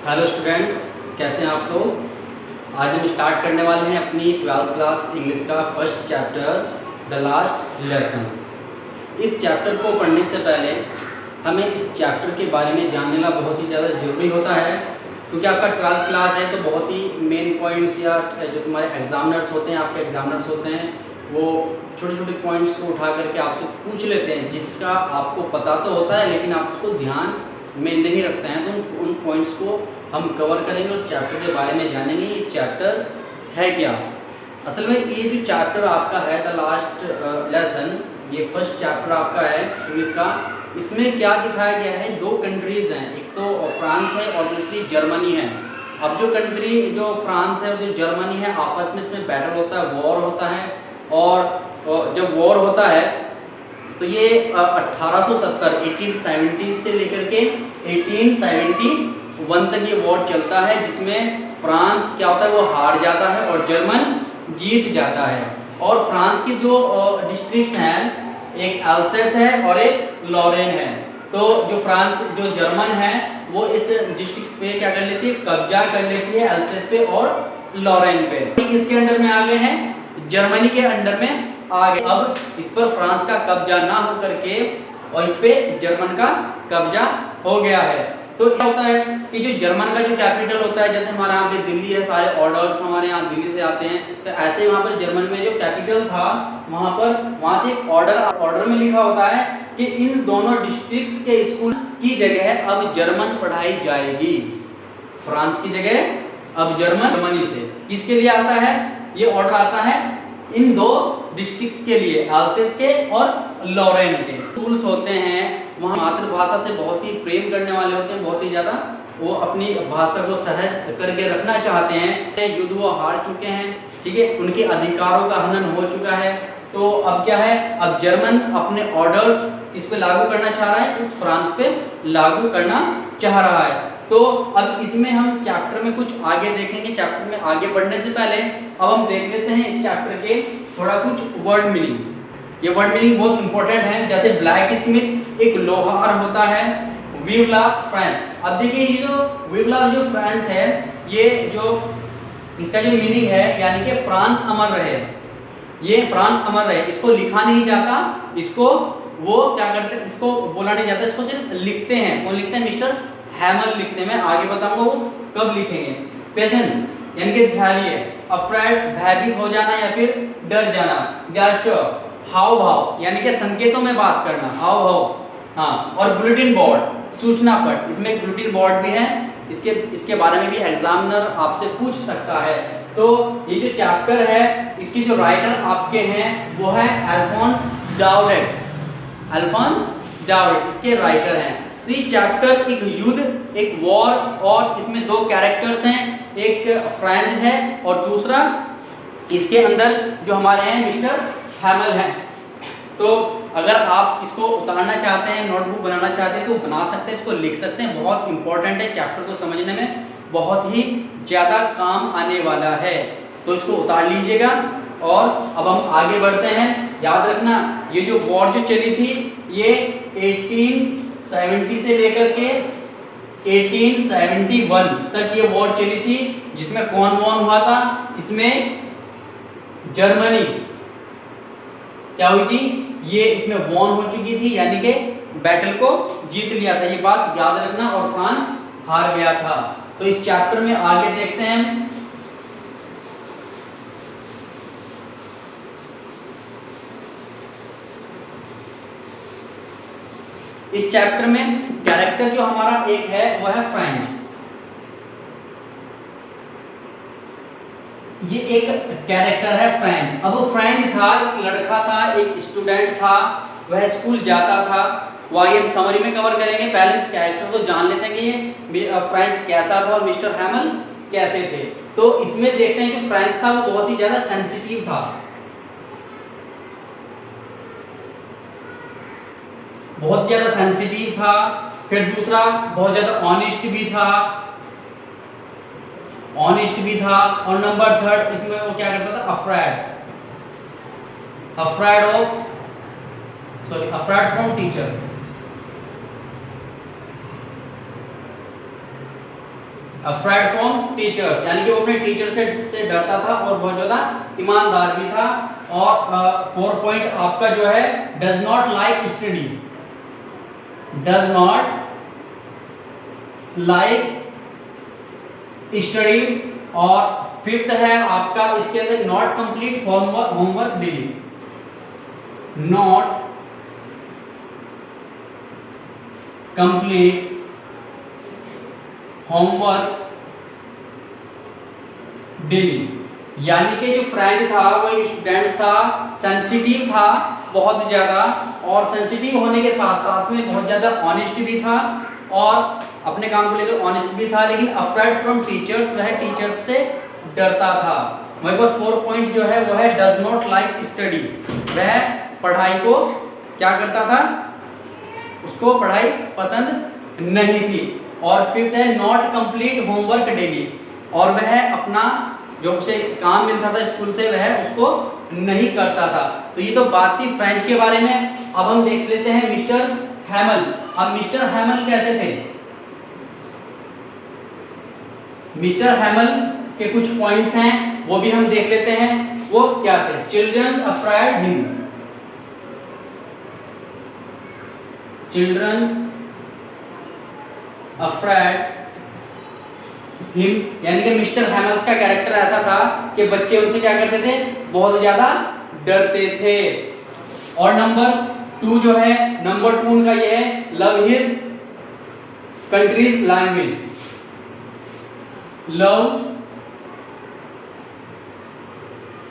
Hello students, कैसे हैं आप लोग। आज हम स्टार्ट करने वाले हैं अपनी 12th क्लास इंग्लिश का first chapter the last lesson. इस चैप्टर को पढ़ने से पहले हमें इस चैप्टर के बारे में जानना बहुत ही ज़्यादा ज़रूरी होता है, क्योंकि आपका 12th क्लास है तो बहुत ही मेन पॉइंट्स या जो तुम्हारे एग्जामिनर्स होते हैं, आपके एग्जामिनर्स होते हैं, वो छोटे छोटे पॉइंट्स को उठा करके आपसे पूछ लेते हैं, जिसका आपको पता तो होता है लेकिन आप उसको ध्यान में नहीं रखते हैं। तो उन पॉइंट्स को हम कवर करेंगे, उस चैप्टर के बारे में जानेंगे ये चैप्टर है क्या। असल में ये जो चैप्टर आपका है द लास्ट लेसन, ये फर्स्ट चैप्टर आपका है इंग्लिश का। इसमें क्या दिखाया गया है, दो कंट्रीज़ हैं, एक तो फ्रांस है और दूसरी जर्मनी है। अब जो कंट्री जो फ्रांस है और जो जर्मनी है, आपस में इसमें बैटल होता है, वॉर होता है। और जब वॉर होता है तो ये 1870 1870 से लेकर के 1871 तक ये वॉर चलता है, जिसमें फ्रांस क्या होता है वो हार जाता है और जर्मन जीत जाता है। और फ्रांस की जो डिस्ट्रिक्ट्स हैं, एक एल्सेस है और एक लॉरेन है। तो जो जर्मन है वो इस डिस्ट्रिक्ट पे क्या कर लेती है, कब्जा कर लेती है, एल्सेस पे और लॉरेन पे। इसके अंडर में आ गए हैं, जर्मनी के अंडर में आ गए। अब इस पर फ्रांस का कब्जा ना हो करके और इस पे जर्मन का कब्जा हो गया है। तो क्या होता है कि जो जर्मन का जो कैपिटल होता है, जैसे हमारे यहाँ पे दिल्ली है, सारे ऑर्डर्स हमारे यहाँ दिल्ली से आते हैं, तो ऐसे वहाँ पर जर्मन में जो कैपिटल था वहाँ से ऑर्डर में लिखा होता है कि इन दोनों डिस्ट्रिक्ट के स्कूल की जगह अब जर्मन पढ़ाई जाएगी। फ्रांस की जगह अब जर्मनी से किसके लिए आता है, ये ऑर्डर आता है इन दो डिस्ट्रिक्ट्स के लिए, एल्सेस के और लॉरेन के। स्कूल्स होते हैं वहाँ मातृभाषा से बहुत ही प्रेम करने वाले होते हैं, बहुत ही ज़्यादा वो अपनी भाषा को सहज करके रखना चाहते हैं। युद्ध वो हार चुके हैं, ठीक है, उनके अधिकारों का हनन हो चुका है। तो अब क्या है, अब जर्मन अपने ऑर्डर्स इस पे लागू करना चाह रहा है, इस फ्रांस पे लागू करना चाह रहा है। तो अब इसमें हम चैप्टर में कुछ आगे देखेंगे। चैप्टर में आगे बढ़ने से पहले अब हम देख लेते हैं इस चैप्टर के थोड़ा कुछ वर्ड मीनिंग। ये वर्ड मीनिंग बहुत इंपॉर्टेंट है। जैसे ब्लैक स्मिथ एक लोहार होता है, विव ला फ्रांस। अब देखिए ये जो विव ला जो फ्रांस है, ये जो इसका जो मीनिंग है यानी कि फ्रांस अमर रहे, ये फ्रांस अमर रहे। इसको लिखा नहीं जाता, इसको वो क्या करते हैं, इसको बोला नहीं जाता, इसको सिर्फ लिखते हैं। कौन लिखते हैं, मिस्टर हैमल लिखते हैं। मैं आगे बताऊंगा वो कब लिखेंगे। पेशेंट यानी कि धैर्य, अफ्रेड भयभीत हो जाना या फिर डर जाना, गैस्टर हाव भाव यानी कि संकेतों में बात करना, हाव भाव, हाँ। और बुलेटिन बोर्ड सूचना पट, इसमें एक बुलेटिन बोर्ड भी है, इसके बारे में भी एग्जामिनर आपसे पूछ सकता है। तो ये जो चैप्टर है इसकी जो राइटर आपके हैं वो है अल्फोंस डाउरेट, अल्फोंस डाउरेट इसके राइटर हैं। तो ये चैप्टर एक युद्ध, एक वॉर, और इसमें दो कैरेक्टर्स हैं, एक फ्रांस है और दूसरा इसके अंदर जो हमारे हैं मिस्टर हैमल हैं। तो अगर आप इसको उतारना चाहते हैं, नोटबुक बनाना चाहते हैं तो बना सकते हैं, इसको लिख सकते हैं। बहुत इंपॉर्टेंट है, चैप्टर को समझने में बहुत ही ज़्यादा काम आने वाला है। तो इसको उतार लीजिएगा। और अब हम आगे बढ़ते हैं। याद रखना ये जो वॉर जो चली थी ये 1870 से लेकर के 1871 तक ये वॉर चली थी, जिसमें कौन वॉन हुआ था, इसमें जर्मनी क्या हुई थी, ये इसमें वॉन हो चुकी थी, यानी कि बैटल को जीत लिया था, ये बात याद रखना। और फ्रांस हार गया था। तो इस चैप्टर में आगे देखते हैं। इस चैप्टर में कैरेक्टर जो हमारा एक है वो है फ्रांस। ये एक कैरेक्टर है फ्रांस। अब वो फ्रांस था, एक लड़का था, एक स्टूडेंट था, वह स्कूल जाता था। वह ये समरी में कवर करेंगे। पहले इस कैरेक्टर को जान लेते हैं कि ये फ्रांस कैसा था और मिस्टर हैमल कैसे थे। तो इसमें देखते हैं कि फ्रांस था वो बहुत ही ज्यादा सेंसिटिव था, बहुत ज्यादा सेंसिटिव था। फिर दूसरा बहुत ज्यादा ऑनेस्ट भी था। और नंबर थर्ड इसमें वो क्या करता था, afraid from teacher. Afraid from teachers, यानी कि वो अपने टीचर से डरता था और बहुत ज़्यादा ईमानदार भी था। और 4 पॉइंट आपका जो है does not like study, does not like study. और 5th है आपका इसके अंदर not complete homework daily, not complete homework daily, यानी कि जो फ्रेंच था वो एक स्टूडेंट था, सेंसिटिव था बहुत ज़्यादा, और सेंसिटिव होने के साथ साथ में बहुत ज़्यादा ऑनेस्ट भी था और अपने काम को लेकर ऑनेस्ट भी था, लेकिन अफ्रेड फ्रॉम टीचर्स, वह टीचर्स से डरता था। वहीं पर 4 पॉइंट जो है वो है डज नॉट लाइक स्टडी, वह पढ़ाई को क्या करता था, उसको पढ़ाई पसंद नहीं थी। और 5th है नॉट कंप्लीट होमवर्क डेली, और वह अपना जो उसे काम मिलता था स्कूल से वह उसको नहीं करता था। तो ये तो बात थी फ्रेंच के बारे में। अब हम देख लेते हैं मिस्टर हैमल। अब मिस्टर हैमल कैसे थे, मिस्टर हैमल के कुछ पॉइंट्स हैं वो भी हम देख लेते हैं, वो क्या थे। Children afraid him, children afraid him, यानी कि मिस्टर हैमल्स का कैरेक्टर ऐसा था कि बच्चे उनसे क्या करते थे, बहुत ज्यादा डरते थे। और नंबर 2 जो है, नंबर 2 उनका ये है love his countries language, loves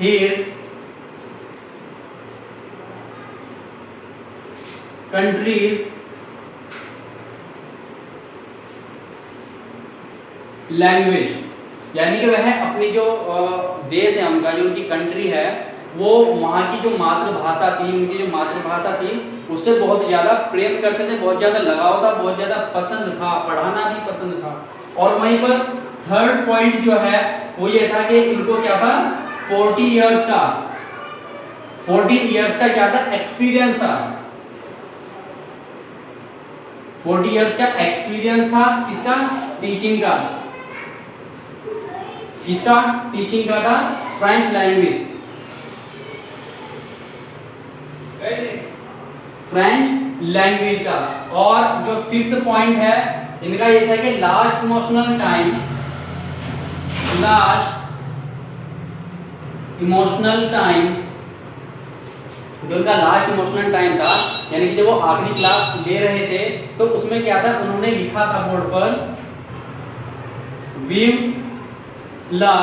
his countries language, यानी कि वह अपनी जो देश है उनका, जो उनकी कंट्री है, वो वहाँ की जो मातृभाषा थी, उनकी जो मातृभाषा थी उससे बहुत ज़्यादा प्रेम करते थे, बहुत ज़्यादा लगाव था, बहुत ज़्यादा पसंद था, पढ़ाना भी पसंद था। और वहीं पर 3rd पॉइंट जो है वो ये था कि इनको क्या था, 40 इयर्स का, 40 इयर्स का क्या था, एक्सपीरियंस था, 40 इयर्स का एक्सपीरियंस था किसका, टीचिंग का, किसका, टीचिंग का था, फ्रेंच लैंग्वेज, फ्रेंच लैंग्वेज का। और जो 5th पॉइंट है इनका ये था कि last emotional time, last emotional time, जो उनका लास्ट इमोशनल टाइम था, यानी कि जब वो आखिरी क्लास ले रहे थे तो उसमें क्या था, उन्होंने लिखा था बोर्ड पर विव ला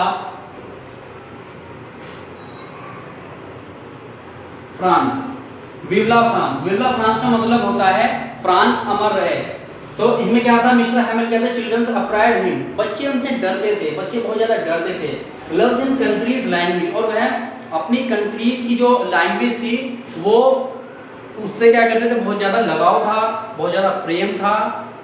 फ्रांस, विव ला फ्रांस। विव ला फ्रांस का मतलब होता है फ्रांस अमर रहे। तो इसमें क्या था, मिस्टर हैमल कहते हैं चिल्ड्रन अफ्रेड हिम, बच्चे उनसे डरते थे, बच्चे बहुत ज्यादा डरते थे। लव्स इन कंट्रीज लैंग्वेज, और वह अपनी कंट्रीज की जो लैंग्वेज थी वो उससे क्या करते थे, बहुत ज़्यादा लगाव था, बहुत ज़्यादा प्रेम था,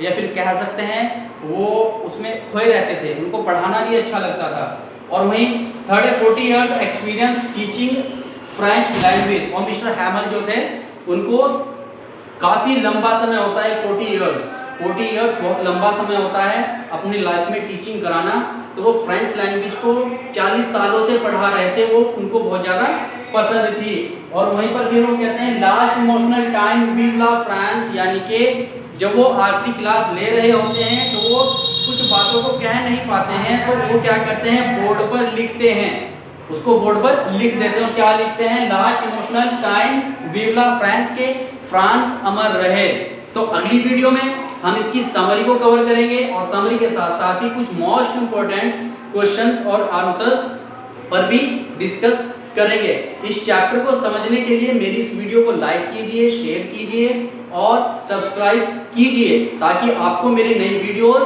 या फिर कह सकते हैं वो उसमें खोए रहते थे, उनको पढ़ाना भी अच्छा लगता था। और वहीं 40 years experience teaching French language, और मिस्टर हैमल जो थे उनको काफ़ी लंबा समय होता है, 40 इयर्स बहुत लंबा समय होता है अपनी लाइफ में टीचिंग कराना। तो वो फ्रेंच लैंग्वेज को 40 सालों से पढ़ा रहे थे, वो उनको बहुत ज़्यादा पसंद थी। और वहीं पर फिर वो कहते हैं लास्ट इमोशनल टाइम विव ला फ्रांस, यानी कि जब वो आखिरी क्लास ले रहे होते हैं तो वो कुछ बातों को कह नहीं पाते हैं, तो वो क्या करते हैं, बोर्ड पर लिखते हैं, उसको बोर्ड पर लिख देते हैं। क्या लिखते हैं, लास्ट इमोशनल टाइम विव ला फ्रांस के फ्रांस अमर रहे। तो अगली वीडियो में हम इसकी समरी को कवर करेंगे और समरी के साथ साथ ही कुछ मोस्ट इंपोर्टेंट क्वेश्चंस और आंसर्स पर भी डिस्कस करेंगे। इस चैप्टर को समझने के लिए मेरी इस वीडियो को लाइक कीजिए, शेयर कीजिए और सब्सक्राइब कीजिए ताकि आपको मेरी नई वीडियोस